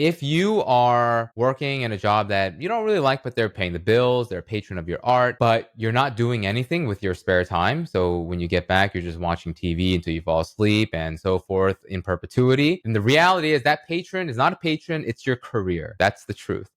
if you are working in a job that you don't really like, but they're paying the bills, they're a patron of your art, but you're not doing anything with your spare time. So when you get back, you're just watching TV until you fall asleep and so forth in perpetuity. And the reality is that patron is not a patron, it's your career. That's the truth.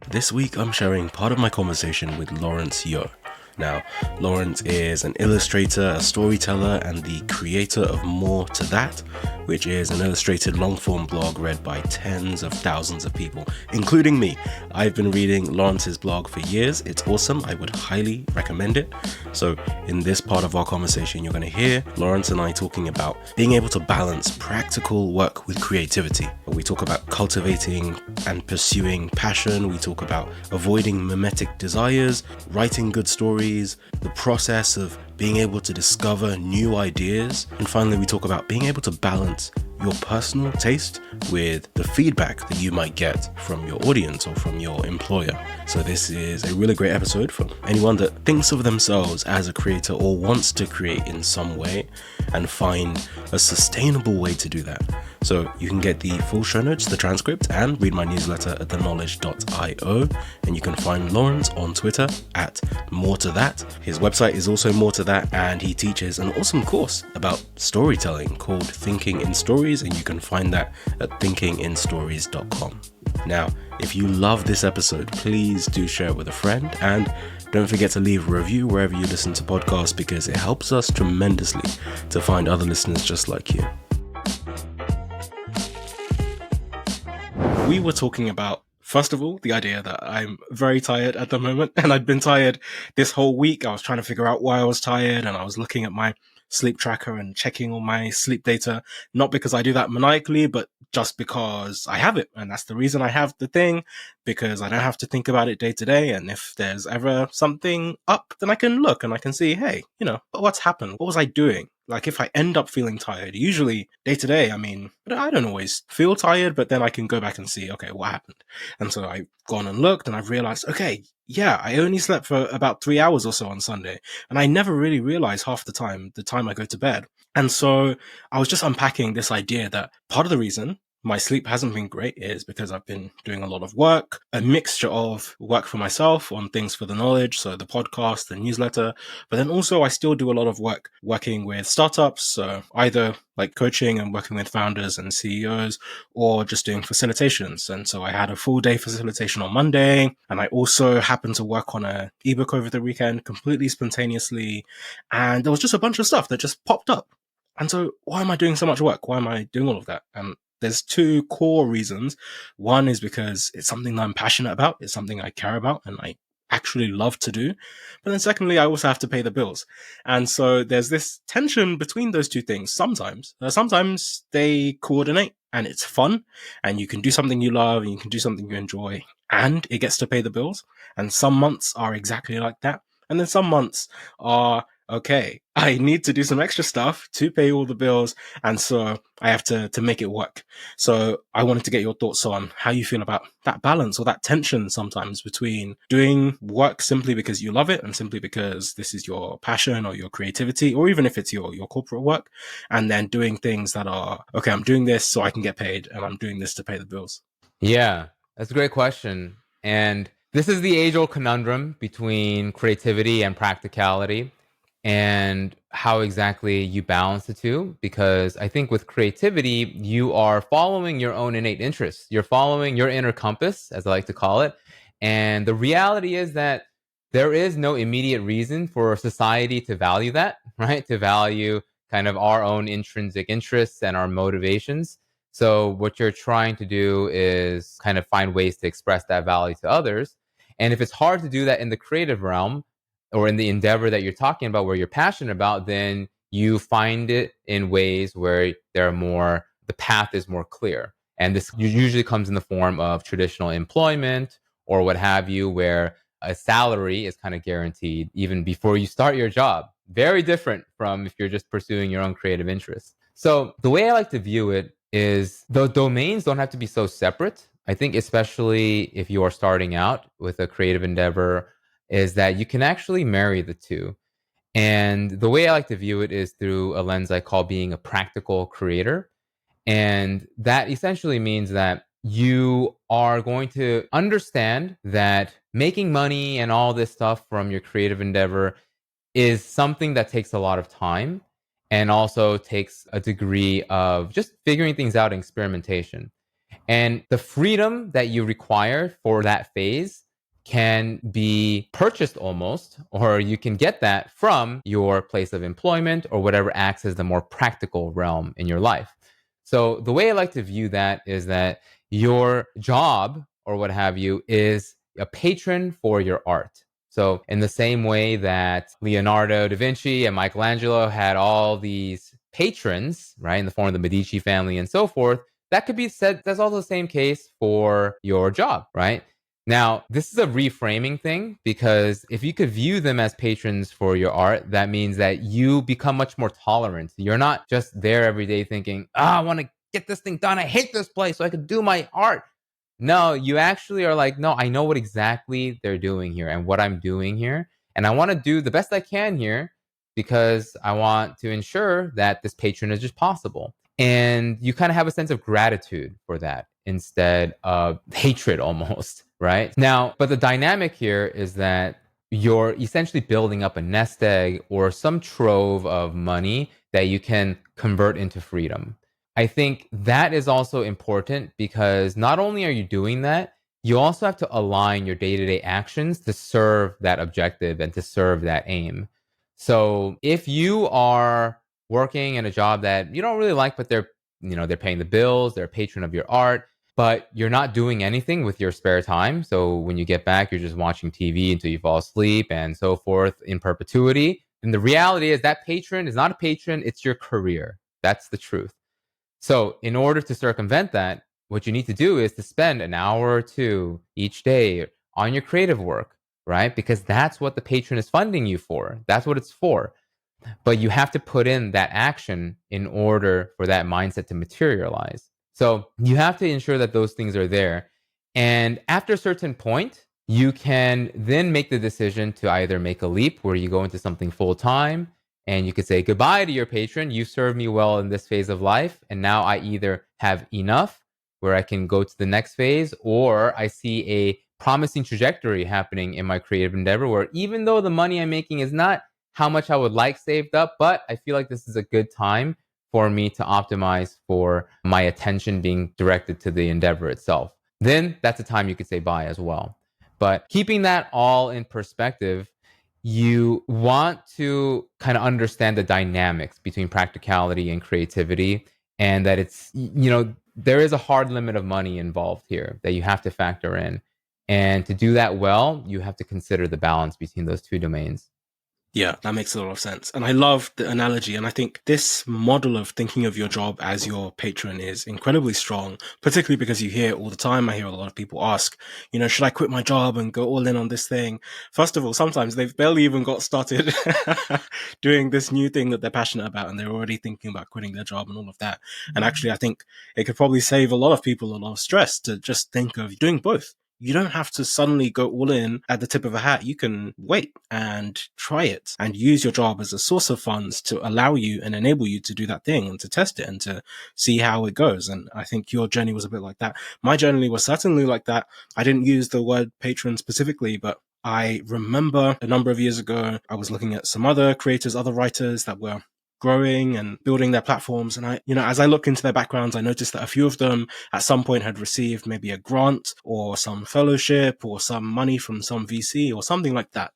This week, I'm sharing part of my conversation with Lawrence Yeo. Now, Lawrence is an illustrator, a storyteller, and the creator of More to That, which is an illustrated long-form blog read by tens of thousands of people, including me. I've been reading Lawrence's blog for years. It's awesome. I would highly recommend it. So in this part of our conversation, you're going to hear Lawrence and I talking about being able to balance practical work with creativity. We talk about cultivating and pursuing passion. We talk about avoiding mimetic desires, writing good stories, the process of being able to discover new ideas, and finally we talk about being able to balance your personal taste with the feedback that you might get from your audience or from your employer. So this is a really great episode for anyone that thinks of themselves as a creator or wants to create in some way and find a sustainable way to do that. So you can get the full show notes, the transcript, and read my newsletter at theknowledge.io. And you can find Lawrence on Twitter at More to That. His website is also More to That, and he teaches an awesome course about storytelling called Thinking in Stories, and you can find that at thinkinginstories.com. Now, if you love this episode, please do share it with a friend, and don't forget to leave a review wherever you listen to podcasts, because it helps us tremendously to find other listeners just like you. We were talking about, first of all, the idea that I'm very tired at the moment, and I'd been tired this whole week. I was trying to figure out why I was tired, and I was looking at my sleep tracker and checking all my sleep data, not because I do that maniacally, but just because I have it. And that's the reason I have the thing, because I don't have to think about it day to day. And if there's ever something up, then I can look and I can see, hey, what's happened? What was I doing? Like if I end up feeling tired, usually day to day, I don't always feel tired, but then I can go back and see, okay, what happened? And so I've gone and looked and I've realized, okay, yeah, I only slept for about 3 hours or so on Sunday. And I never really realized half the time I go to bed. And so I was just unpacking this idea that part of the reason my sleep hasn't been great is because I've been doing a lot of work, a mixture of work for myself on things for the knowledge, so the podcast, the newsletter, but then also I still do a lot of work working with startups, so either like coaching and working with founders and CEOs, or just doing facilitations. And so I had a full day facilitation on Monday, and I also happened to work on an ebook over the weekend completely spontaneously, and there was just a bunch of stuff that just popped up. And so why am I doing so much work? Why am I doing all of that? There's two core reasons. One is because it's something that I'm passionate about. It's something I care about and I actually love to do. But then secondly, I also have to pay the bills. And so there's this tension between those two things sometimes. Sometimes they coordinate and it's fun and you can do something you love and you can do something you enjoy and it gets to pay the bills. And some months are exactly like that. And then some months are, okay, I need to do some extra stuff to pay all the bills, and so I have to make it work. So I wanted to get your thoughts on how you feel about that balance or that tension sometimes between doing work simply because you love it and simply because this is your passion or your creativity, or even if it's your corporate work, and then doing things that are, okay, I'm doing this so I can get paid and I'm doing this to pay the bills. Yeah, that's a great question. And this is the age-old conundrum between creativity and practicality, and how exactly you balance the two. Because I think with creativity, you are following your own innate interests. You're following your inner compass, as I like to call it. And the reality is that there is no immediate reason for society to value that, right? To value kind of our own intrinsic interests and our motivations. So what you're trying to do is kind of find ways to express that value to others. And if it's hard to do that in the creative realm, or in the endeavor that you're talking about, where you're passionate about, then you find it in ways where the path is more clear. And this usually comes in the form of traditional employment or what have you, where a salary is kind of guaranteed even before you start your job. Very different from if you're just pursuing your own creative interests. So the way I like to view it is the domains don't have to be so separate. I think especially if you are starting out with a creative endeavor, is that you can actually marry the two. And the way I like to view it is through a lens I call being a practical creator. And that essentially means that you are going to understand that making money and all this stuff from your creative endeavor is something that takes a lot of time and also takes a degree of just figuring things out and experimentation. And the freedom that you require for that phase can be purchased almost, or you can get that from your place of employment or whatever acts as the more practical realm in your life. So the way I like to view that is that your job or what have you is a patron for your art. So in the same way that Leonardo da Vinci and Michelangelo had all these patrons, right, in the form of the Medici family and so forth, that could be said, that's also the same case for your job, right? Now, this is a reframing thing because if you could view them as patrons for your art, that means that you become much more tolerant. You're not just there every day thinking, I want to get this thing done. I hate this place so I could do my art. No, you actually are like, no, I know what exactly they're doing here and what I'm doing here. And I want to do the best I can here because I want to ensure that this patronage is possible. And you kind of have a sense of gratitude for that instead of hatred almost, right? Now, but the dynamic here is that you're essentially building up a nest egg or some trove of money that you can convert into freedom. I think that is also important because not only are you doing that, you also have to align your day to day actions to serve that objective and to serve that aim. So if you are working in a job that you don't really like, but they're paying the bills, they're a patron of your art, but you're not doing anything with your spare time. So when you get back, you're just watching TV until you fall asleep and so forth in perpetuity. And the reality is that patron is not a patron, it's your career. That's the truth. So in order to circumvent that, what you need to do is to spend an hour or two each day on your creative work, right? Because that's what the patron is funding you for. That's what it's for. But you have to put in that action in order for that mindset to materialize. So you have to ensure that those things are there. And after a certain point, you can then make the decision to either make a leap where you go into something full time and you could say goodbye to your patron. You served me well in this phase of life. And now I either have enough where I can go to the next phase, or I see a promising trajectory happening in my creative endeavor where even though the money I'm making is not how much I would like saved up, but I feel like this is a good time for me to optimize for my attention being directed to the endeavor itself. Then that's a time you could say bye as well. But keeping that all in perspective, you want to kind of understand the dynamics between practicality and creativity, and that there is a hard limit of money involved here that you have to factor in. And to do that well, you have to consider the balance between those two domains. Yeah, that makes a lot of sense. And I love the analogy. And I think this model of thinking of your job as your patron is incredibly strong, particularly because you hear it all the time. I hear a lot of people ask, should I quit my job and go all in on this thing? First of all, sometimes they've barely even got started doing this new thing that they're passionate about, and they're already thinking about quitting their job and all of that. And actually, I think it could probably save a lot of people a lot of stress to just think of doing both. You don't have to suddenly go all in at the tip of a hat. You can wait and try it and use your job as a source of funds to allow you and enable you to do that thing and to test it and to see how it goes. And I think your journey was a bit like that. My journey was certainly like that. I didn't use the word patron specifically, but I remember a number of years ago, I was looking at some other creators, other writers that were growing and building their platforms. And as I looked into their backgrounds, I noticed that a few of them at some point had received maybe a grant or some fellowship or some money from some VC or something like that.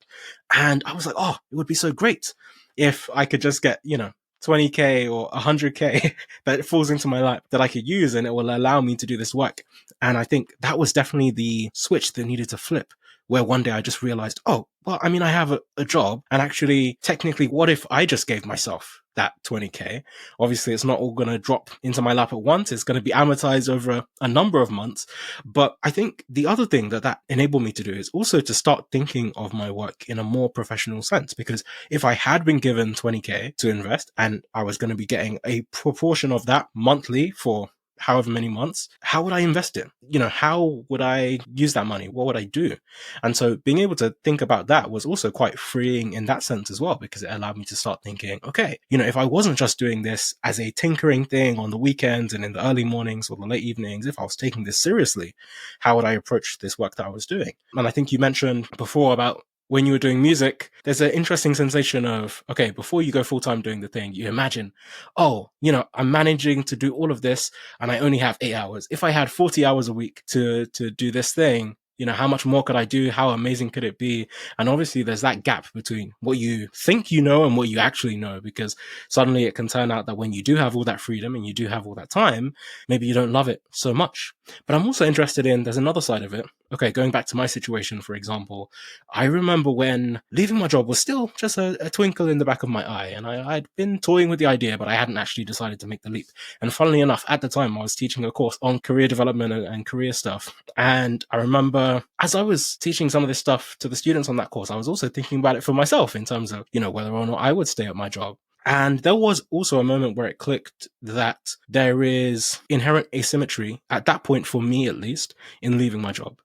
And I was like, oh, it would be so great if I could just get, 20K or 100K that falls into my lap that I could use, and it will allow me to do this work. And I think that was definitely the switch that needed to flip, where one day I just realized, oh, well, I have a job, and actually, technically, what if I just gave myself that 20K? Obviously, it's not all going to drop into my lap at once. It's going to be amortized over a number of months. But I think the other thing that enabled me to do is also to start thinking of my work in a more professional sense. Because if I had been given 20K to invest and I was going to be getting a proportion of that monthly for however many months, how would I invest it? How would I use that money? What would I do? And so being able to think about that was also quite freeing in that sense as well, because it allowed me to start thinking, okay, if I wasn't just doing this as a tinkering thing on the weekends and in the early mornings or the late evenings, if I was taking this seriously, how would I approach this work that I was doing? And I think you mentioned before about when you were doing music, there's an interesting sensation of, okay, before you go full time doing the thing, you imagine, oh, I'm managing to do all of this and I only have 8 hours. If I had 40 hours a week to do this thing, how much more could I do? How amazing could it be? And obviously there's that gap between what you think you know and what you actually know, because suddenly it can turn out that when you do have all that freedom and you do have all that time, maybe you don't love it so much. But I'm also interested in, there's another side of it. Okay, going back to my situation, for example, I remember when leaving my job was still just a twinkle in the back of my eye, and I'd been toying with the idea, but I hadn't actually decided to make the leap. And funnily enough, at the time, I was teaching a course on career development and career stuff. And I remember as I was teaching some of this stuff to the students on that course, I was also thinking about it for myself in terms of, whether or not I would stay at my job. And there was also a moment where it clicked that there is inherent asymmetry at that point, for me at least, in leaving my job.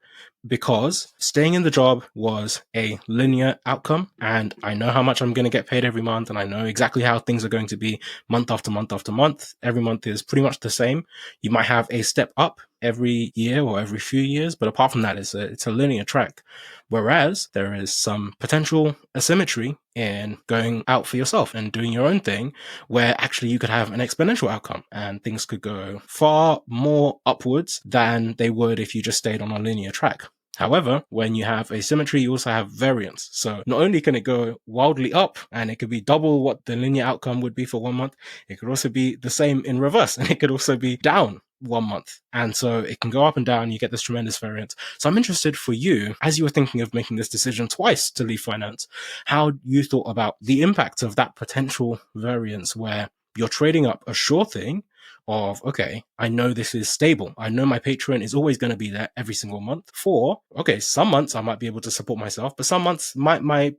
Because staying in the job was a linear outcome, and I know how much I'm going to get paid every month, and I know exactly how things are going to be month after month after month. Every month is pretty much the same. You might have a step up every year or every few years, but apart from that, it's a linear track. Whereas there is some potential asymmetry in going out for yourself and doing your own thing, where actually you could have an exponential outcome and things could go far more upwards than they would if you just stayed on a linear track. However, when you have asymmetry, you also have variance. So not only can it go wildly up and it could be double what the linear outcome would be for 1 month, it could also be the same in reverse, and it could also be down 1 month. And so it can go up and down. You get this tremendous variance. So I'm interested for you, as you were thinking of making this decision twice to leave finance, how you thought about the impact of that potential variance where you're trading up a sure thing of, okay, I know this is stable. I know my Patreon is always going to be there every single month. For, okay, some months I might be able to support myself, but some months my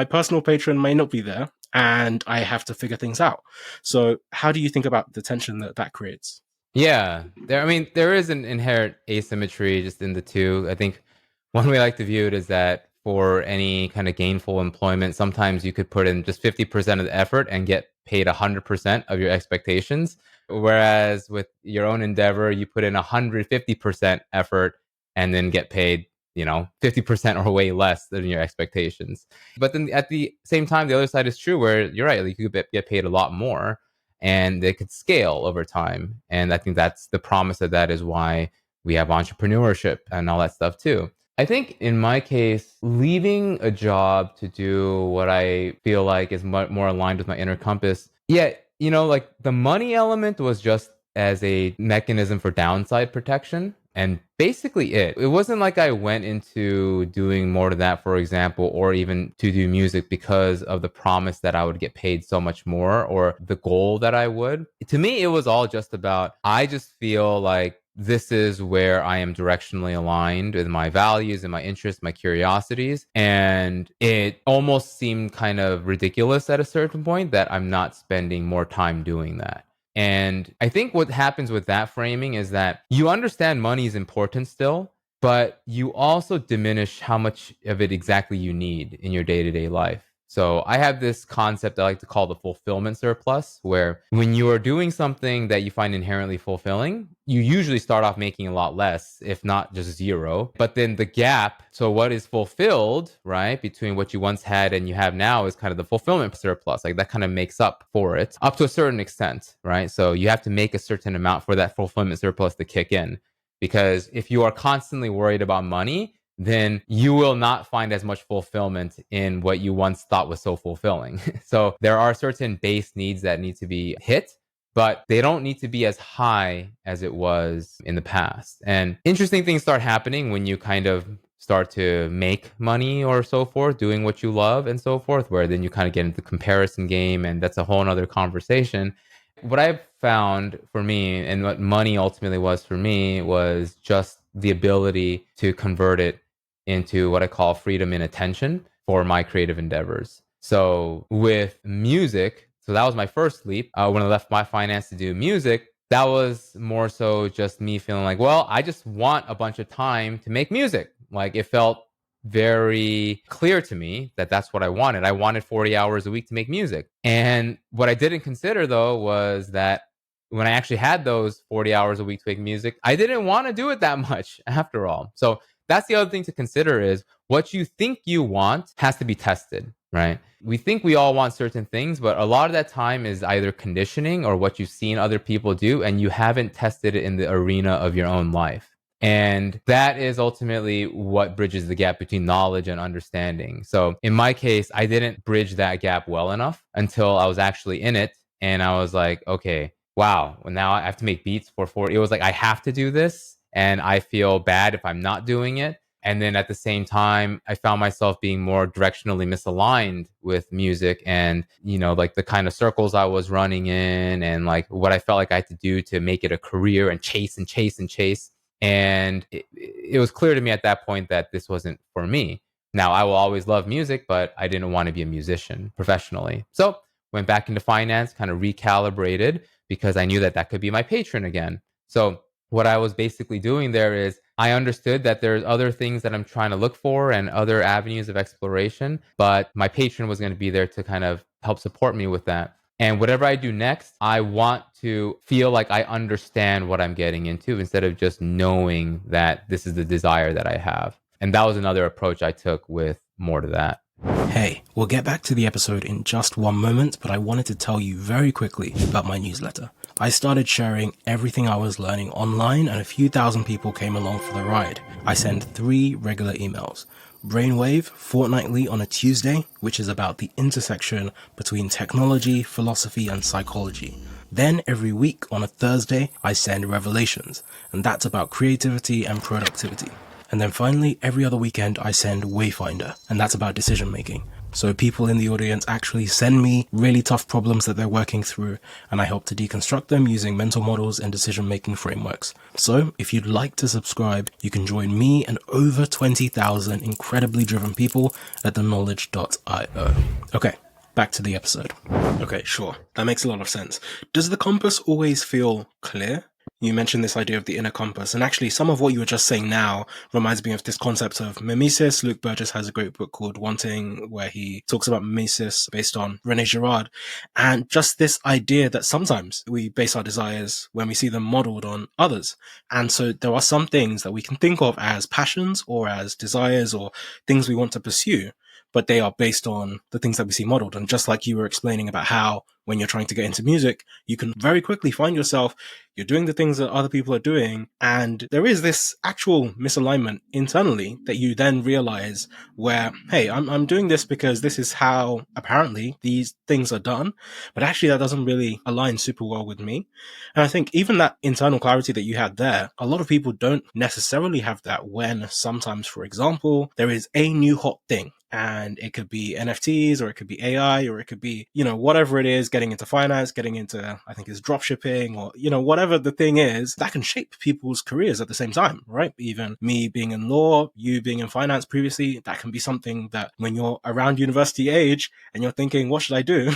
personal Patreon may not be there and I have to figure things out. So how do you think about the tension that creates? Yeah, there is an inherent asymmetry just in the two. I think one way I like to view it is that for any kind of gainful employment, sometimes you could put in just 50% of the effort and get paid 100% of your expectations. Whereas with your own endeavor, you put in 150% effort and then get paid, 50% or way less than your expectations. But then at the same time, the other side is true where you're right, like you could get paid a lot more and they could scale over time. And I think that's the promise of that is why we have entrepreneurship and all that stuff too. I think in my case, leaving a job to do what I feel like is more aligned with my inner compass. Yeah, like the money element was just as a mechanism for downside protection. And basically it wasn't like I went into doing more to that, for example, or even to do music because of the promise that I would get paid so much more or the goal that I would. To me, it was all just about, I just feel like this is where I am directionally aligned with my values and my interests, my curiosities. And it almost seemed kind of ridiculous at a certain point that I'm not spending more time doing that. And I think what happens with that framing is that you understand money is important still, but you also diminish how much of it exactly you need in your day-to-day life. So I have this concept I like to call the fulfillment surplus, where when you are doing something that you find inherently fulfilling, you usually start off making a lot less, if not just zero. But then the gap, so what is fulfilled, right, between what you once had and you have now is kind of the fulfillment surplus. Like that kind of makes up for it up to a certain extent, right? So you have to make a certain amount for that fulfillment surplus to kick in. Because if you are constantly worried about money, then you will not find as much fulfillment in what you once thought was so fulfilling. So there are certain base needs that need to be hit, but they don't need to be as high as it was in the past. And interesting things start happening when you kind of start to make money or so forth, doing what you love and so forth, where then you kind of get into the comparison game, and that's a whole nother conversation. What I've found for me and what money ultimately was for me was just the ability to convert it into what I call freedom in attention for my creative endeavors. So with music, so that was my first leap. When I left my finance to do music, that was more so just me feeling like, well, I just want a bunch of time to make music. Like, it felt very clear to me that that's what I wanted. I wanted 40 hours a week to make music. And what I didn't consider, though, was that when I actually had those 40 hours a week to make music, I didn't want to do it that much after all. So that's the other thing to consider, is what you think you want has to be tested, right? We think we all want certain things, but a lot of that time is either conditioning or what you've seen other people do, and you haven't tested it in the arena of your own life. And that is ultimately what bridges the gap between knowledge and understanding. So in my case, I didn't bridge that gap well enough until I was actually in it. And I was like, okay, wow, well, now I have to make beats for 40. It was like, I have to do this. And I feel bad if I'm not doing it. And then at the same time, I found myself being more directionally misaligned with music, and, like the kind of circles I was running in, and like what I felt like I had to do to make it a career and chase and chase and chase. And it was clear to me at that point that this wasn't for me. Now, I will always love music, but I didn't want to be a musician professionally. So went back into finance, kind of recalibrated, because I knew that that could be my patron again. So what I was basically doing there is, I understood that there's other things that I'm trying to look for and other avenues of exploration, but my patron was going to be there to kind of help support me with that. And whatever I do next, I want to feel like I understand what I'm getting into, instead of just knowing that this is the desire that I have. And that was another approach I took with more to that. Hey, we'll get back to the episode in just one moment, but I wanted to tell you very quickly about my newsletter. I started sharing everything I was learning online, and a few thousand people came along for the ride. I send 3 regular emails. Brainwave, fortnightly on a Tuesday, which is about the intersection between technology, philosophy, and psychology. Then every week on a Thursday, I send Revelations, and that's about creativity and productivity. And then finally, every other weekend, I send Wayfinder, and that's about decision making. So people in the audience actually send me really tough problems that they're working through, and I help to deconstruct them using mental models and decision-making frameworks. So if you'd like to subscribe, you can join me and over 20,000 incredibly driven people at theknowledge.io. Okay, back to the episode. Okay, sure. That makes a lot of sense. Does the compass always feel clear? You mentioned this idea of the inner compass, and actually some of what you were just saying now reminds me of this concept of mimesis. Luke Burgess has a great book called Wanting, where he talks about mimesis based on René Girard, and just this idea that sometimes we base our desires when we see them modeled on others. And so there are some things that we can think of as passions or as desires or things we want to pursue, but they are based on the things that we see modeled. And just like you were explaining about how when you're trying to get into music, you can very quickly find yourself, you're doing the things that other people are doing, and there is this actual misalignment internally that you then realize where, hey, I'm doing this because this is how apparently these things are done, but actually that doesn't really align super well with me. And I think even that internal clarity that you had there, a lot of people don't necessarily have that when sometimes, for example, there is a new hot thing. And it could be NFTs, or it could be AI, or it could be, whatever it is, getting into finance, getting into, I think it's drop shipping, or, whatever the thing is, that can shape people's careers at the same time, right? Even me being in law, you being in finance previously, that can be something that when you're around university age and you're thinking, what should I do?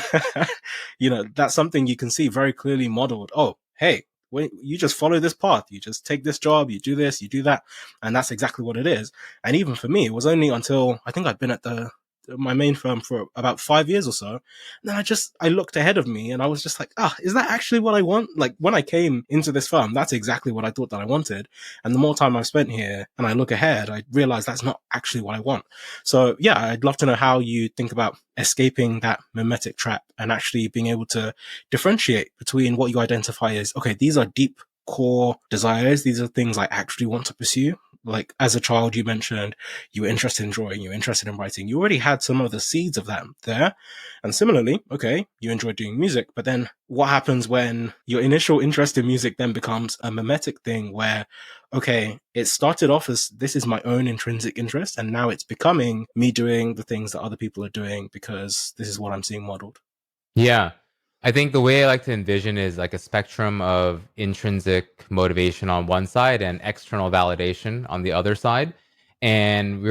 That's something you can see very clearly modeled. Oh, hey, you just follow this path, you just take this job, you do this, you do that. And that's exactly what it is. And even for me, it was only until I think I'd been at my main firm for about 5 years or so. And then I looked ahead of me and I was just like, is that actually what I want? Like when I came into this firm, that's exactly what I thought that I wanted. And the more time I've spent here and I look ahead, I realize that's not actually what I want. So yeah, I'd love to know how you think about escaping that mimetic trap and actually being able to differentiate between what you identify as, okay, these are deep core desires. These are things I actually want to pursue. Like as a child, you mentioned you were interested in drawing, you were interested in writing. You already had some of the seeds of that there. And similarly, okay, you enjoy doing music, but then what happens when your initial interest in music then becomes a mimetic thing where, okay, it started off as this is my own intrinsic interest, and now it's becoming me doing the things that other people are doing because this is what I'm seeing modeled. Yeah. I think the way I like to envision is like a spectrum of intrinsic motivation on one side and external validation on the other side. And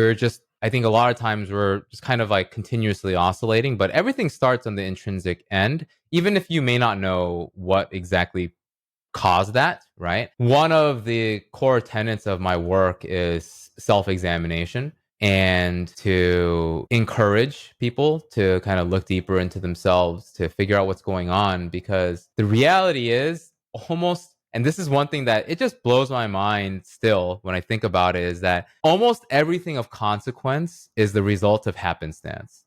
I think a lot of times we're just kind of like continuously oscillating, but everything starts on the intrinsic end, even if you may not know what exactly cause that, right? One of the core tenets of my work is self-examination and to encourage people to kind of look deeper into themselves to figure out what's going on, because the reality is almost, and this is one thing that it just blows my mind still when I think about it, is that almost everything of consequence is the result of happenstance.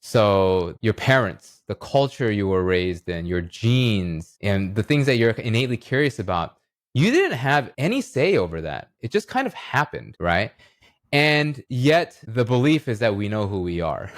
So your parents, the culture you were raised in, your genes, and the things that you're innately curious about, you didn't have any say over that. It just kind of happened, right? And yet the belief is that we know who we are.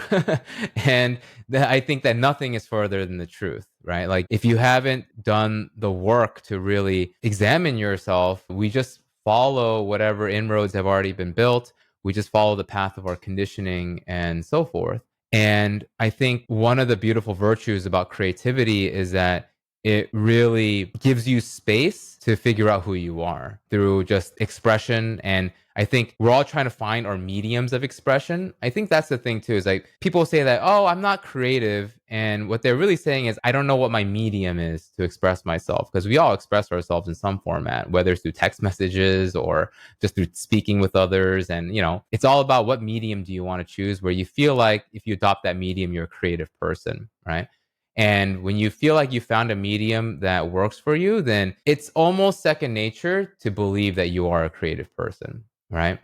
And I think that nothing is further than the truth, right? Like if you haven't done the work to really examine yourself, we just follow whatever inroads have already been built. We just follow the path of our conditioning and so forth. And I think one of the beautiful virtues about creativity is that it really gives you space to figure out who you are through just expression. And I think we're all trying to find our mediums of expression. I think that's the thing too, is like people say that, oh, I'm not creative. And what they're really saying is, I don't know what my medium is to express myself, because we all express ourselves in some format, whether it's through text messages or just through speaking with others. And, you know, it's all about what medium do you want to choose, where you feel like if you adopt that medium, you're a creative person, right? And when you feel like you found a medium that works for you, then it's almost second nature to believe that you are a creative person, right?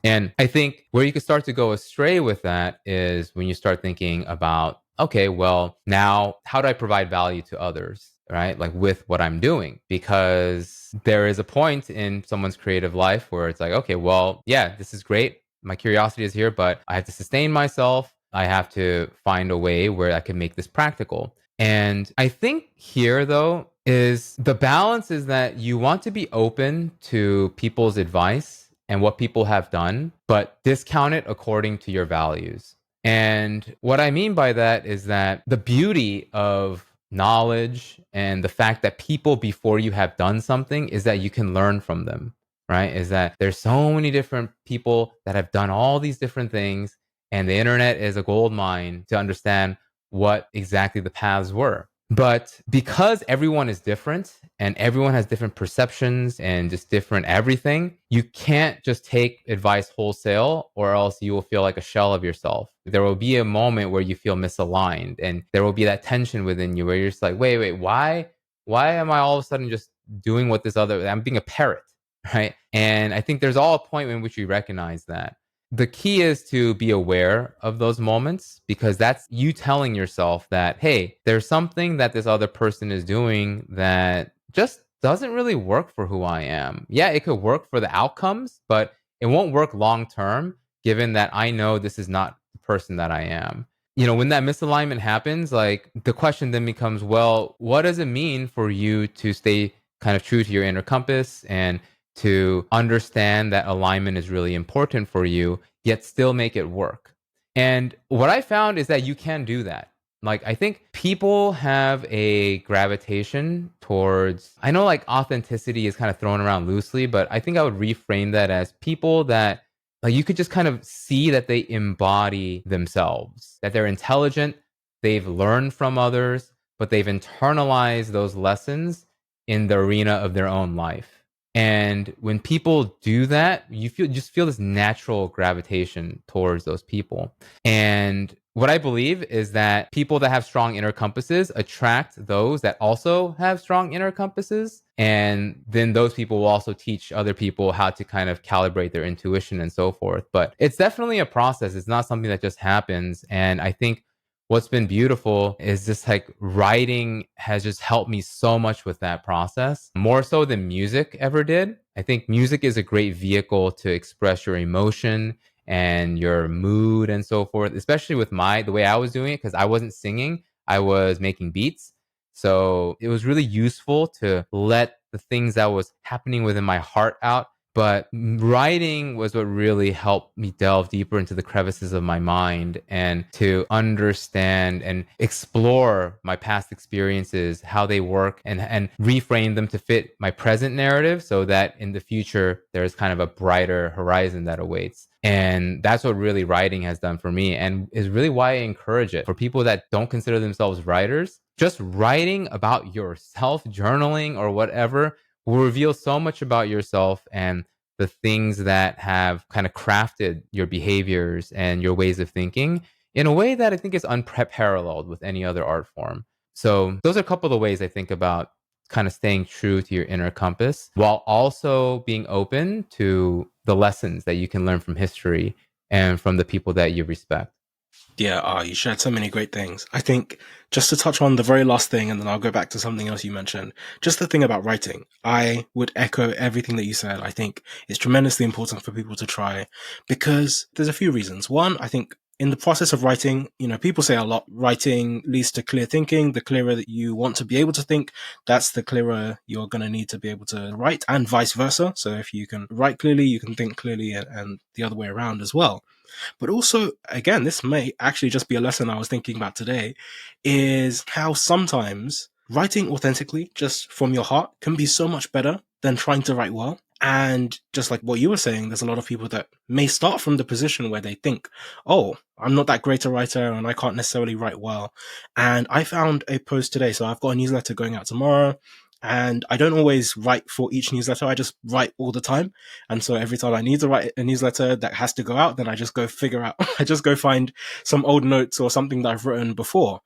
And I think where you can start to go astray with that is when you start thinking about, okay, well, now how do I provide value to others, right? Like with what I'm doing, because there is a point in someone's creative life where it's like, okay, well, yeah, this is great. My curiosity is here, but I have to sustain myself. I have to find a way where I can make this practical. And I think here, though, is the balance is that you want to be open to people's advice and what people have done, but discount it according to your values. And what I mean by that is that the beauty of knowledge and the fact that people before you have done something is that you can learn from them, right? Is that there's so many different people that have done all these different things, and the internet is a gold mine to understand what exactly the paths were. But because everyone is different and everyone has different perceptions and just different everything, you can't just take advice wholesale, or else you will feel like a shell of yourself. There will be a moment where you feel misaligned, and there will be that tension within you where you're just like, wait, why am I all of a sudden just doing what this other, I'm being a parrot, right? And I think there's all a point in which you recognize that. The key is to be aware of those moments, because that's you telling yourself that, hey, there's something that this other person is doing that just doesn't really work for who I am. Yeah, it could work for the outcomes, but it won't work long term, given that I know this is not the person that I am. You know, when that misalignment happens, like the question then becomes, well, what does it mean for you to stay kind of true to your inner compass and to understand that alignment is really important for you, yet still make it work? And what I found is that you can do that. Like, I think people have a gravitation towards, I know like authenticity is kind of thrown around loosely, but I think I would reframe that as people that, like, you could just kind of see that they embody themselves, that they're intelligent, they've learned from others, but they've internalized those lessons in the arena of their own life. And when people do that, you just feel this natural gravitation towards those people. And what I believe is that people that have strong inner compasses attract those that also have strong inner compasses. And then those people will also teach other people how to kind of calibrate their intuition and so forth. But it's definitely a process. It's not something that just happens. And I think what's been beautiful is just like writing has just helped me so much with that process, more so than music ever did. I think music is a great vehicle to express your emotion and your mood and so forth, especially with the way I was doing it, because I wasn't singing, I was making beats. So it was really useful to let the things that was happening within my heart out, But writing was what really helped me delve deeper into the crevices of my mind and to understand and explore my past experiences, how they work, and reframe them to fit my present narrative so that in the future, there's kind of a brighter horizon that awaits. And that's what really writing has done for me and is really why I encourage it. For people that don't consider themselves writers, just writing about yourself, journaling or whatever will reveal so much about yourself and the things that have kind of crafted your behaviors and your ways of thinking in a way that I think is unparalleled with any other art form. So those are a couple of the ways I think about kind of staying true to your inner compass while also being open to the lessons that you can learn from history and from the people that you respect. Yeah, you shared so many great things. I think just to touch on the very last thing, and then I'll go back to something else you mentioned, just the thing about writing. I would echo everything that you said. I think it's tremendously important for people to try because there's a few reasons. One, I think in the process of writing, people say a lot, writing leads to clear thinking. The clearer that you want to be able to think, that's the clearer you're going to need to be able to write, and vice versa. So if you can write clearly, you can think clearly, and the other way around as well. But also, again, this may actually just be a lesson I was thinking about today, is how sometimes writing authentically, just from your heart, can be so much better than trying to write well. And just like what you were saying, there's a lot of people that may start from the position where they think, oh, I'm not that great a writer and I can't necessarily write well. And I found a post today. So I've got a newsletter going out tomorrow. And I don't always write for each newsletter. I just write all the time. And so every time I need to write a newsletter that has to go out, then I just go figure out, I just go find some old notes or something that I've written before.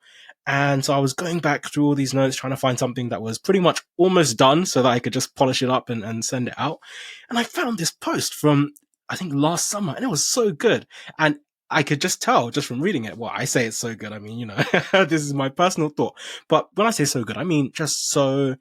And so I was going back through all these notes, trying to find something that was pretty much almost done so that I could just polish it up and send it out. And I found this post from, I think, last summer, and it was so good. And I could just tell just from reading it. Well, I say it's so good. I mean, this is my personal thought. But when I say so good, I mean just so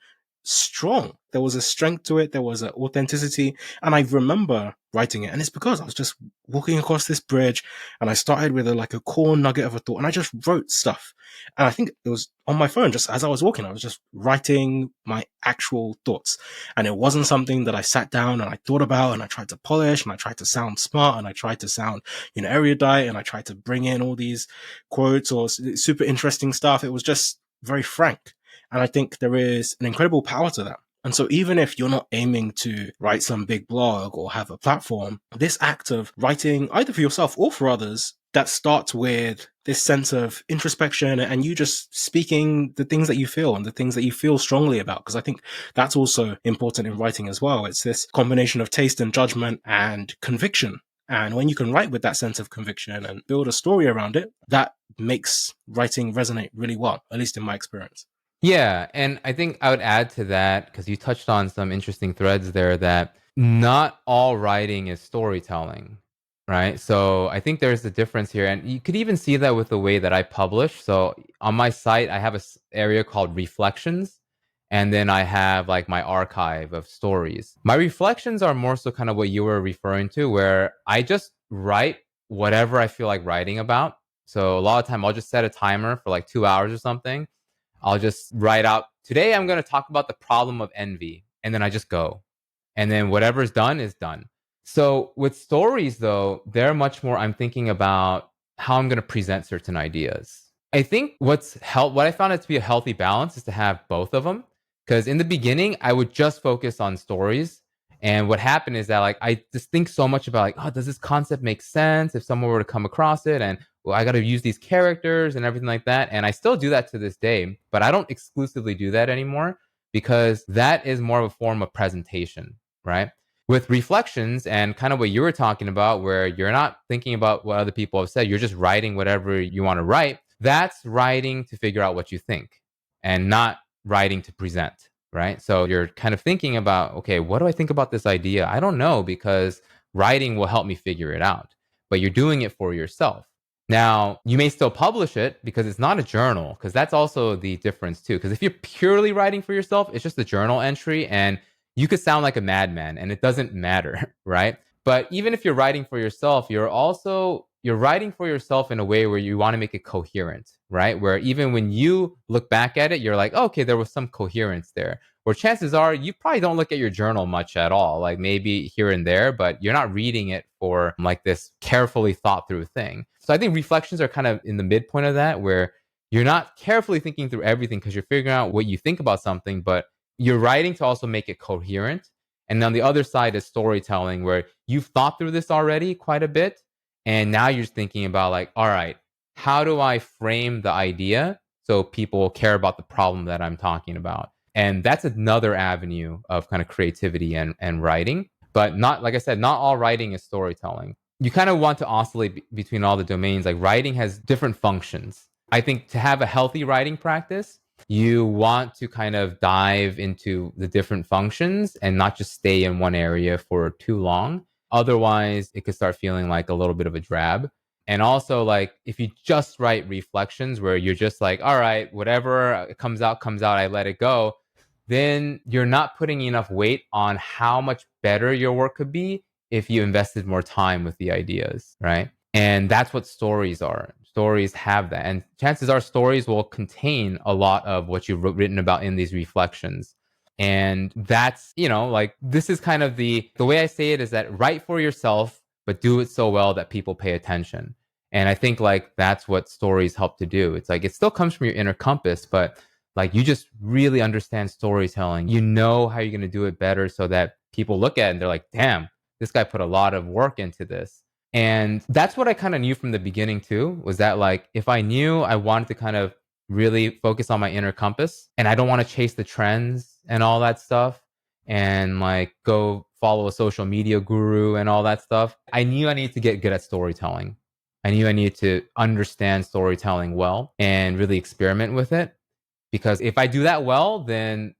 strong. There was a strength to it. There was an authenticity. And I remember writing it. And it's because I was just walking across this bridge and I started with like a core nugget of a thought and I just wrote stuff. And I think it was on my phone, just as I was walking, I was just writing my actual thoughts. And it wasn't something that I sat down and I thought about and I tried to polish and I tried to sound smart and I tried to sound, erudite and I tried to bring in all these quotes or super interesting stuff. It was just very frank. And I think there is an incredible power to that. And so even if you're not aiming to write some big blog or have a platform, this act of writing either for yourself or for others that starts with this sense of introspection and you just speaking the things that you feel and the things that you feel strongly about. Because I think that's also important in writing as well. It's this combination of taste and judgment and conviction. And when you can write with that sense of conviction and build a story around it, that makes writing resonate really well, at least in my experience. Yeah, and I think I would add to that because you touched on some interesting threads there that not all writing is storytelling, right? So I think there's a difference here, and you could even see that with the way that I publish. So on my site, I have a area called reflections, and then I have like my archive of stories. My reflections are more so kind of what you were referring to, where I just write whatever I feel like writing about. So a lot of time I'll just set a timer for like 2 hours or something. I'll just write out, today I'm going to talk about the problem of envy. And then I just go. And then whatever's done is done. So with stories, though, they're much more, I'm thinking about how I'm going to present certain ideas. I think what I found it to be a healthy balance is to have both of them. Because in the beginning, I would just focus on stories. And what happened is that like I just think so much about like, oh, does this concept make sense if someone were to come across it? And well, I got to use these characters and everything like that. And I still do that to this day, but I don't exclusively do that anymore because that is more of a form of presentation, right? With reflections and kind of what you were talking about, where you're not thinking about what other people have said, you're just writing whatever you want to write. That's writing to figure out what you think and not writing to present, right? So you're kind of thinking about, okay, what do I think about this idea? I don't know because writing will help me figure it out, but you're doing it for yourself. Now, you may still publish it because it's not a journal, because that's also the difference too. Because if you're purely writing for yourself, it's just a journal entry and you could sound like a madman and it doesn't matter, right? But even if you're writing for yourself, you're also you're writing for yourself in a way where you want to make it coherent, right? Where even when you look back at it, you're like, oh, okay, there was some coherence there. Where chances are you probably don't look at your journal much at all, like maybe here and there, but you're not reading it for like this carefully thought through thing. So I think reflections are kind of in the midpoint of that, where you're not carefully thinking through everything because you're figuring out what you think about something, but you're writing to also make it coherent. And on the other side is storytelling, where you've thought through this already quite a bit. And now you're just thinking about, like, all right, how do I frame the idea so people care about the problem that I'm talking about? And that's another avenue of kind of creativity and writing. But not, like I said, not all writing is storytelling. You kind of want to oscillate between all the domains. Like writing has different functions. I think to have a healthy writing practice, you want to kind of dive into the different functions and not just stay in one area for too long. Otherwise, it could start feeling like a little bit of a drab. And also, like, if you just write reflections where you're just like, all right, whatever comes out, I let it go, then you're not putting enough weight on how much better your work could be if you invested more time with the ideas, right? And that's what stories are. Stories have that. And chances are stories will contain a lot of what you've written about in these reflections. And that's, like, this is kind of the way I say it is that write for yourself, but do it so well that people pay attention. And I think like that's what stories help to do. It's like it still comes from your inner compass, but like you just really understand storytelling. You know how you're going to do it better so that people look at it and they're like, damn, this guy put a lot of work into this. And that's what I kind of knew from the beginning too, was that like if I knew I wanted to kind of really focus on my inner compass and I don't want to chase the trends and all that stuff and like go follow a social media guru and all that stuff, I knew I needed to get good at storytelling. I knew I needed to understand storytelling well and really experiment with it. Because if I do that well, then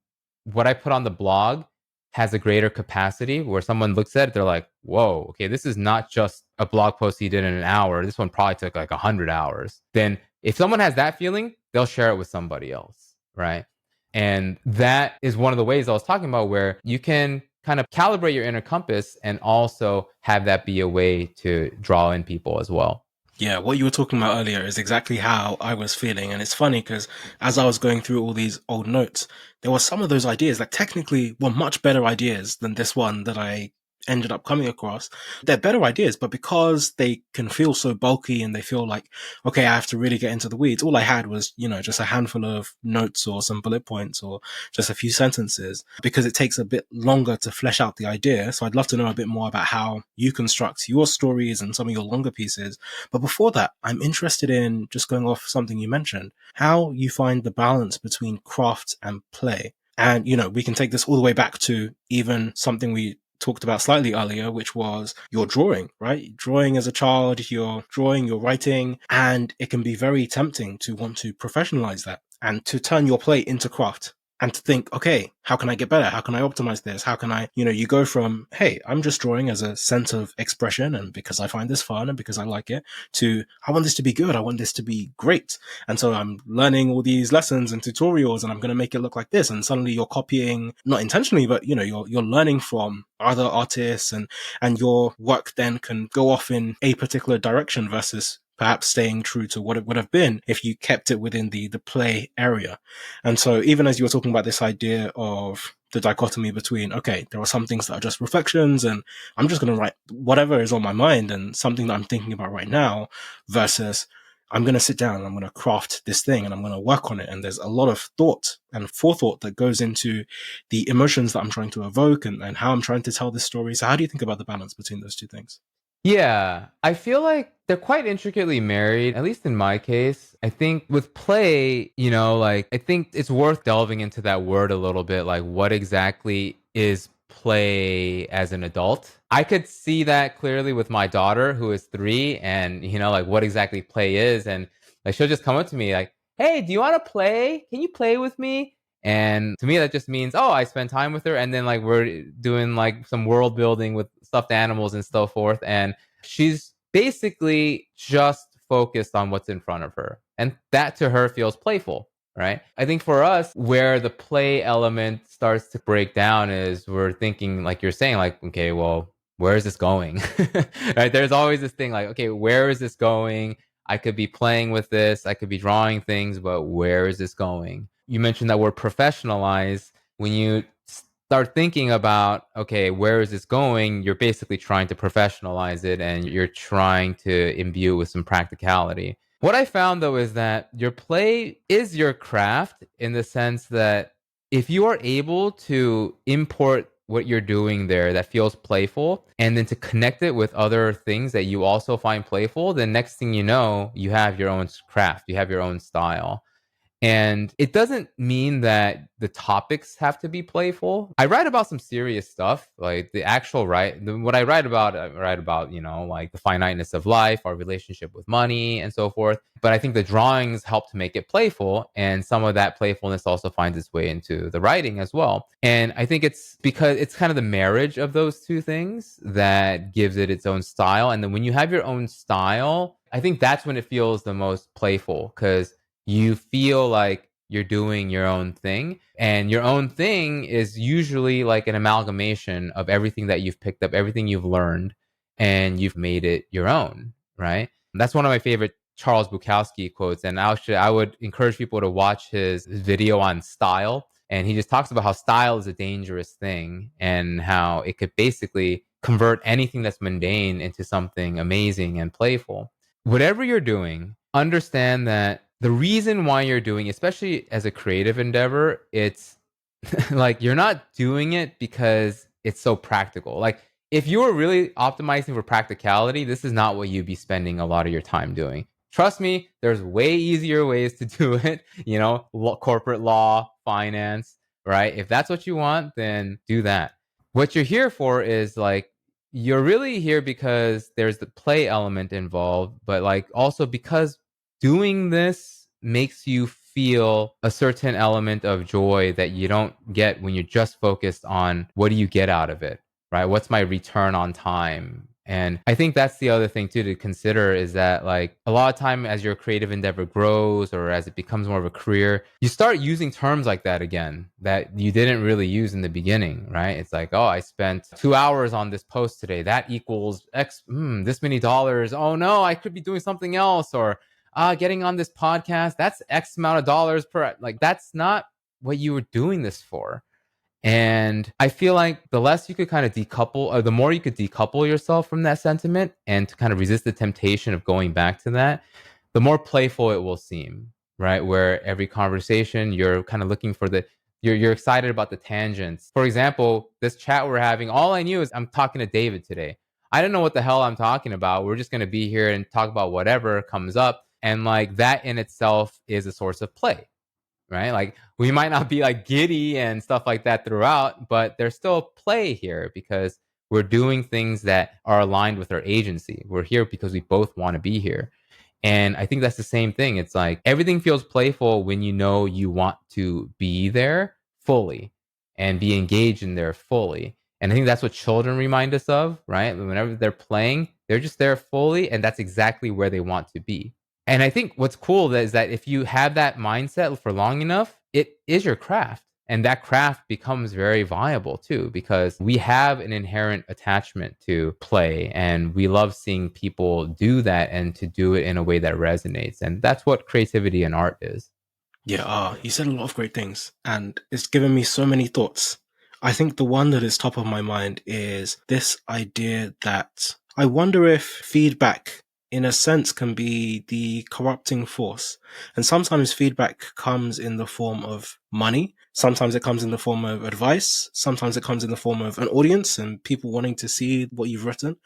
what I put on the blog has a greater capacity where someone looks at it, they're like, whoa, okay, this is not just a blog post he did in an hour. This one probably took like 100 hours. Then if someone has that feeling, they'll share it with somebody else, right? And that is one of the ways I was talking about where you can kind of calibrate your inner compass and also have that be a way to draw in people as well. Yeah, what you were talking about earlier is exactly how I was feeling. And it's funny because as I was going through all these old notes, there were some of those ideas that technically were much better ideas than this one that I ended up coming across. They're better ideas, but because they can feel so bulky and they feel like, okay, I have to really get into the weeds. All I had was, just a handful of notes or some bullet points or just a few sentences because it takes a bit longer to flesh out the idea. So I'd love to know a bit more about how you construct your stories and some of your longer pieces. But before that, I'm interested in just going off something you mentioned, how you find the balance between craft and play. And, we can take this all the way back to even something we talked about slightly earlier, which was your drawing, right? Drawing as a child, you're drawing, you're writing, and it can be very tempting to want to professionalize that and to turn your play into craft and to think, okay, how can I get better? How can I optimize this? How can I, you go from, hey, I'm just drawing as a sense of expression and because I find this fun and because I like it, to I want this to be good. I want this to be great. And so I'm learning all these lessons and tutorials and I'm going to make it look like this. And suddenly you're copying, not intentionally, but you're learning from other artists and your work then can go off in a particular direction versus perhaps staying true to what it would have been if you kept it within the play area. And so even as you were talking about this idea of the dichotomy between, okay, there are some things that are just reflections and I'm just going to write whatever is on my mind and something that I'm thinking about right now versus I'm going to sit down and I'm going to craft this thing and I'm going to work on it. And there's a lot of thought and forethought that goes into the emotions that I'm trying to evoke and how I'm trying to tell this story. So how do you think about the balance between those two things? Yeah, I feel like they're quite intricately married, at least in my case. I think with play, like I think it's worth delving into that word a little bit, like what exactly is play as an adult. I could see that clearly with my daughter who is 3 and, like what exactly play is. And like she'll just come up to me like, hey, do you want to play? Can you play with me? And to me, that just means, oh, I spend time with her. And then like we're doing like some world building with stuffed animals and so forth. And she's basically just focused on what's in front of her. And that to her feels playful, right? I think for us, where the play element starts to break down is we're thinking, like you're saying, like, okay, well, where is this going? Right? There's always this thing like, okay, where is this going? I could be playing with this, I could be drawing things, but where is this going? You mentioned that word professionalize. When you start thinking about, okay, where is this going? You're basically trying to professionalize it and you're trying to imbue it with some practicality. What I found though is that your play is your craft in the sense that if you are able to import what you're doing there that feels playful and then to connect it with other things that you also find playful, then next thing you know, you have your own craft, you have your own style. And it doesn't mean that the topics have to be playful. I write about some serious stuff, like the actual what I write about, like the finiteness of life, our relationship with money, and so forth. But I think the drawings help to make it playful. And some of that playfulness also finds its way into the writing as well. And I think it's because it's kind of the marriage of those two things that gives it its own style. And then when you have your own style, I think that's when it feels the most playful because you feel like you're doing your own thing. And your own thing is usually like an amalgamation of everything that you've picked up, everything you've learned, and you've made it your own, right? That's one of my favorite Charles Bukowski quotes. And actually, I would encourage people to watch his video on style. And he just talks about how style is a dangerous thing and how it could basically convert anything that's mundane into something amazing and playful. Whatever you're doing, understand that the reason why you're doing, especially as a creative endeavor, it's like you're not doing it because it's so practical. Like if you were really optimizing for practicality, this is not what you'd be spending a lot of your time doing. Trust me, there's way easier ways to do it, corporate law, finance, right? If that's what you want, then do that. What you're here for is like you're really here because there's the play element involved, but like also because doing this makes you feel a certain element of joy that you don't get when you're just focused on what do you get out of it, right? What's my return on time? And I think that's the other thing too to consider is that like a lot of time as your creative endeavor grows or as it becomes more of a career, you start using terms like that again that you didn't really use in the beginning, right? It's like, oh, I spent 2 hours on this post today. That equals X, this many dollars. Oh no, I could be doing something else. Or getting on this podcast, that's X amount of dollars per, like, that's not what you were doing this for. And I feel like the less you could kind of decouple, or the more you could decouple yourself from that sentiment and to kind of resist the temptation of going back to that, the more playful it will seem, right? Where every conversation, you're kind of looking for you're excited about the tangents. For example, this chat we're having, all I knew is I'm talking to David today. I don't know what the hell I'm talking about. We're just going to be here and talk about whatever comes up. And like that in itself is a source of play, right? Like we might not be like giddy and stuff like that throughout, but there's still play here because we're doing things that are aligned with our agency. We're here because we both want to be here. And I think that's the same thing. It's like everything feels playful when you know you want to be there fully and be engaged in there fully. And I think that's what children remind us of, right? Whenever they're playing, they're just there fully, and that's exactly where they want to be. And I think what's cool is that if you have that mindset for long enough, it is your craft. And that craft becomes very viable too, because we have an inherent attachment to play and we love seeing people do that and to do it in a way that resonates. And that's what creativity and art is. Yeah, you said a lot of great things and it's given me so many thoughts. I think the one that is top of my mind is this idea that I wonder if feedback in a sense can be the corrupting force. And sometimes feedback comes in the form of money. Sometimes it comes in the form of advice. Sometimes it comes in the form of an audience and people wanting to see what you've written.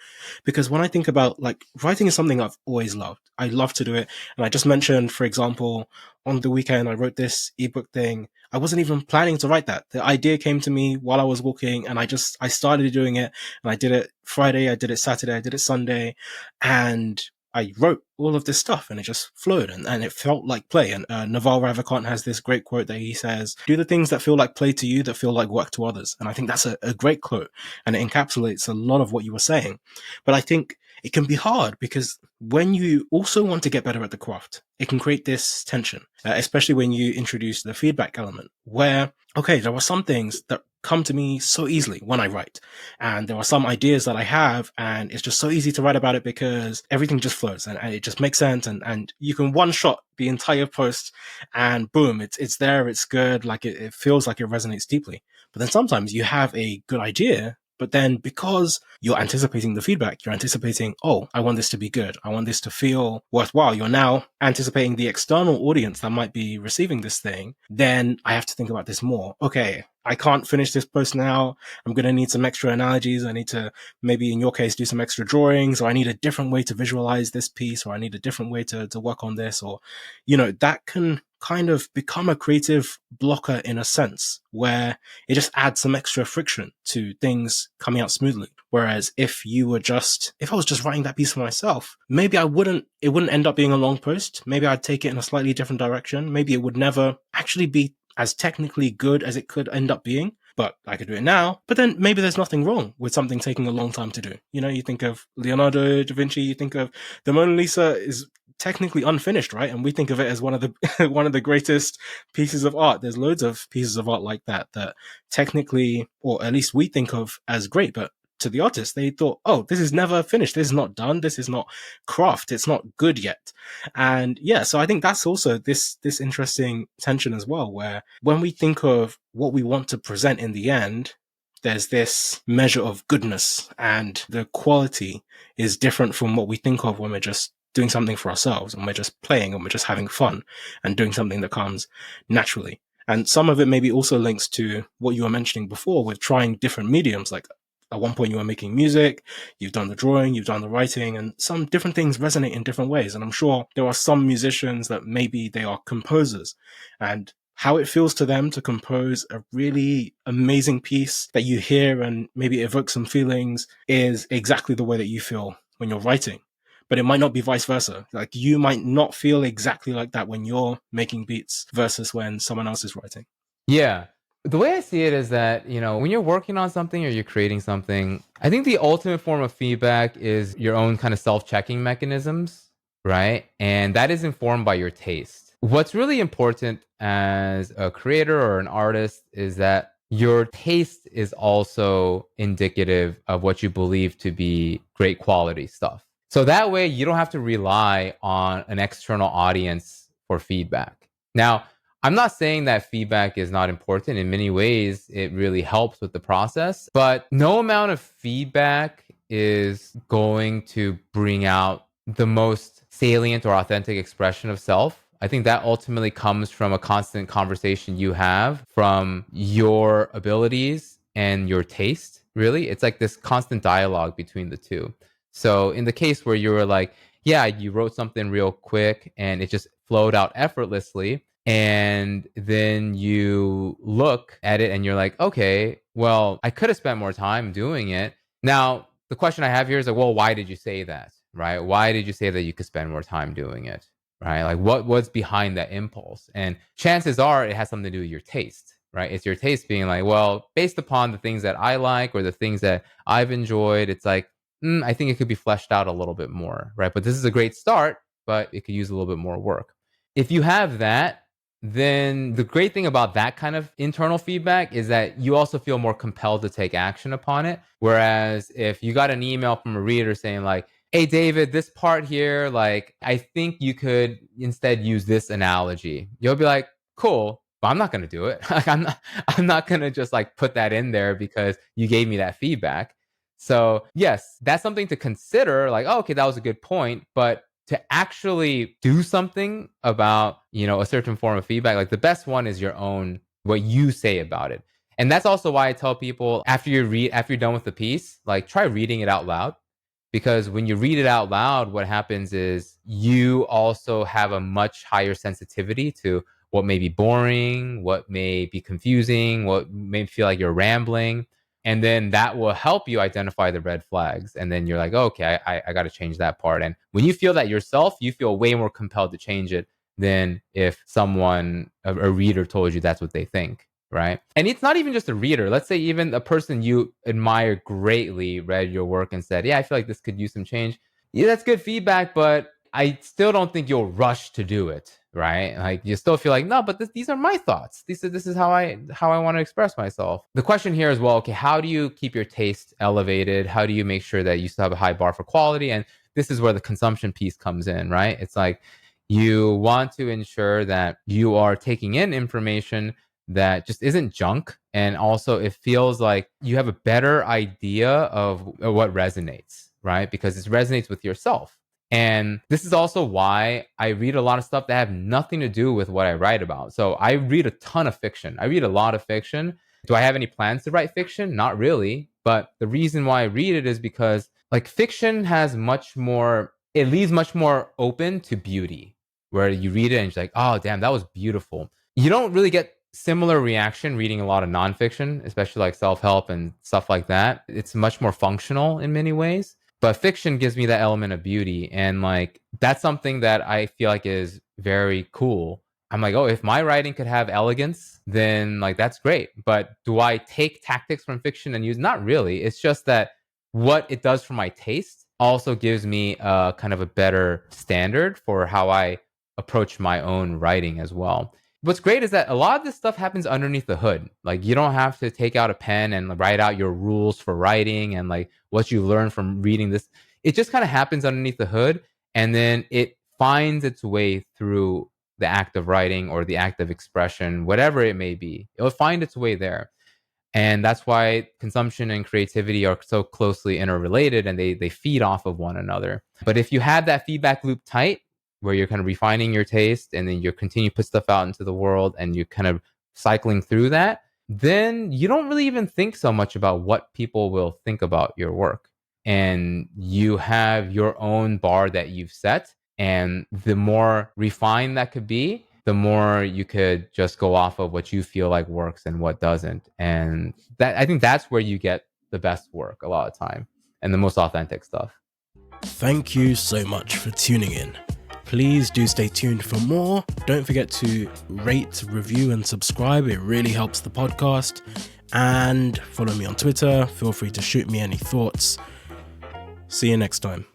Because when I think about like writing is something I've always loved. I love to do it. And I just mentioned, for example, on the weekend, I wrote this ebook thing. I wasn't even planning to write that. The idea came to me while I was walking and I started doing it and I did it Friday. I did it Saturday. I did it Sunday and I wrote all of this stuff and it just flowed and it felt like play. And Naval Ravikant has this great quote that he says, do the things that feel like play to you that feel like work to others. And I think that's a great quote and it encapsulates a lot of what you were saying. But I think it can be hard because when you also want to get better at the craft, it can create this tension, especially when you introduce the feedback element where, okay, there are some things that come to me so easily when I write. And there are some ideas that I have, and it's just so easy to write about it because everything just flows and it just makes sense. And you can one shot the entire post and boom, it's there, it's good. Like it feels like it resonates deeply. But then sometimes you have a good idea, but then because you're anticipating the feedback, you're anticipating, oh, I want this to be good. I want this to feel worthwhile. You're now anticipating the external audience that might be receiving this thing. Then I have to think about this more. Okay, I can't finish this post now. I'm going to need some extra analogies. I need to maybe in your case do some extra drawings, or I need a different way to visualize this piece, or I need a different way to work on this, or, that can kind of become a creative blocker in a sense where it just adds some extra friction to things coming out smoothly. Whereas if I was just writing that piece for myself, maybe it wouldn't end up being a long post. Maybe I'd take it in a slightly different direction. Maybe it would never actually be as technically good as it could end up being, but I could do it now. But then maybe there's nothing wrong with something taking a long time to do. You think of Leonardo da Vinci, you think of the Mona Lisa is technically unfinished, right? And we think of it as one of the one of the greatest pieces of art. There's loads of pieces of art like that technically, or at least we think of as great, but to the artist, they thought, oh, this is never finished. This is not done. This is not craft. It's not good yet. And yeah, so I think that's also this interesting tension as well, where when we think of what we want to present in the end, there's this measure of goodness, and the quality is different from what we think of when we're just doing something for ourselves and we're just playing and we're just having fun and doing something that comes naturally. And some of it maybe also links to what you were mentioning before with trying different mediums. Like at one point you were making music, you've done the drawing, you've done the writing, and some different things resonate in different ways. And I'm sure there are some musicians that maybe they are composers, and how it feels to them to compose a really amazing piece that you hear and maybe evoke some feelings is exactly the way that you feel when you're writing. But it might not be vice versa. Like you might not feel exactly like that when you're making beats versus when someone else is writing. Yeah. The way I see it is that, when you're working on something or you're creating something, I think the ultimate form of feedback is your own kind of self-checking mechanisms, right? And that is informed by your taste. What's really important as a creator or an artist is that your taste is also indicative of what you believe to be great quality stuff. So that way you don't have to rely on an external audience for feedback. Now, I'm not saying that feedback is not important. In many ways, it really helps with the process, but no amount of feedback is going to bring out the most salient or authentic expression of self. I think that ultimately comes from a constant conversation you have from your abilities and your taste, really. It's like this constant dialogue between the two. So in the case where you were like, yeah, you wrote something real quick and it just flowed out effortlessly, and then you look at it and you're like, okay, well, I could have spent more time doing it. Now, the question I have here is like, well, why did you say that? Right? Why did you say that you could spend more time doing it? Right? Like what was behind that impulse? And chances are it has something to do with your taste, right? It's your taste being like, well, based upon the things that I like or the things that I've enjoyed, it's like, I think it could be fleshed out a little bit more, right? But this is a great start, but it could use a little bit more work. If you have that, then the great thing about that kind of internal feedback is that you also feel more compelled to take action upon it. Whereas if you got an email from a reader saying like, hey, David, this part here, like, I think you could instead use this analogy. You'll be like, cool, but I'm not going to do it. Like, I'm not going to just like put that in there because you gave me that feedback. So yes, that's something to consider. Like, oh, okay, that was a good point. But to actually do something about, a certain form of feedback, like the best one is your own, what you say about it. And that's also why I tell people after you're done with the piece, like try reading it out loud. Because when you read it out loud, what happens is you also have a much higher sensitivity to what may be boring, what may be confusing, what may feel like you're rambling. And then that will help you identify the red flags. And then you're like, oh, okay, I got to change that part. And when you feel that yourself, you feel way more compelled to change it than if someone, a reader told you that's what they think, right? And it's not even just a reader. Let's say even a person you admire greatly read your work and said, yeah, I feel like this could use some change. Yeah, that's good feedback, but I still don't think you'll rush to do it, right? Like you still feel like, no, but these are my thoughts. This is how I want to express myself. The question here is, well, okay, how do you keep your taste elevated? How do you make sure that you still have a high bar for quality? And this is where the consumption piece comes in, right? It's like you want to ensure that you are taking in information that just isn't junk. And also it feels like you have a better idea of what resonates, right? Because it resonates with yourself. And this is also why I read a lot of stuff that have nothing to do with what I write about. So I read a ton of fiction. I read a lot of fiction. Do I have any plans to write fiction? Not really. But the reason why I read it is because like fiction has much more, it leaves much more open to beauty, where you read it and you're like, oh, damn, that was beautiful. You don't really get similar reaction reading a lot of nonfiction, especially like self-help and stuff like that. It's much more functional in many ways. But fiction gives me that element of beauty. And like, that's something that I feel like is very cool. I'm like, oh, if my writing could have elegance, then like, that's great. But do I take tactics from fiction and use? Not really. It's just that what it does for my taste also gives me a kind of a better standard for how I approach my own writing as well. What's great is that a lot of this stuff happens underneath the hood. Like you don't have to take out a pen and write out your rules for writing and like what you learn from reading this. It just kind of happens underneath the hood, and then it finds its way through the act of writing or the act of expression, whatever it may be. It'll find its way there. And that's why consumption and creativity are so closely interrelated, and they feed off of one another. But if you have that feedback loop tight, where you're kind of refining your taste and then you're continuing to put stuff out into the world and you're kind of cycling through that, then you don't really even think so much about what people will think about your work. And you have your own bar that you've set. And the more refined that could be, the more you could just go off of what you feel like works and what doesn't. And that, I think that's where you get the best work a lot of time and the most authentic stuff. Thank you so much for tuning in. Please do stay tuned for more. Don't forget to rate, review, and subscribe. It really helps the podcast. And follow me on Twitter. Feel free to shoot me any thoughts. See you next time.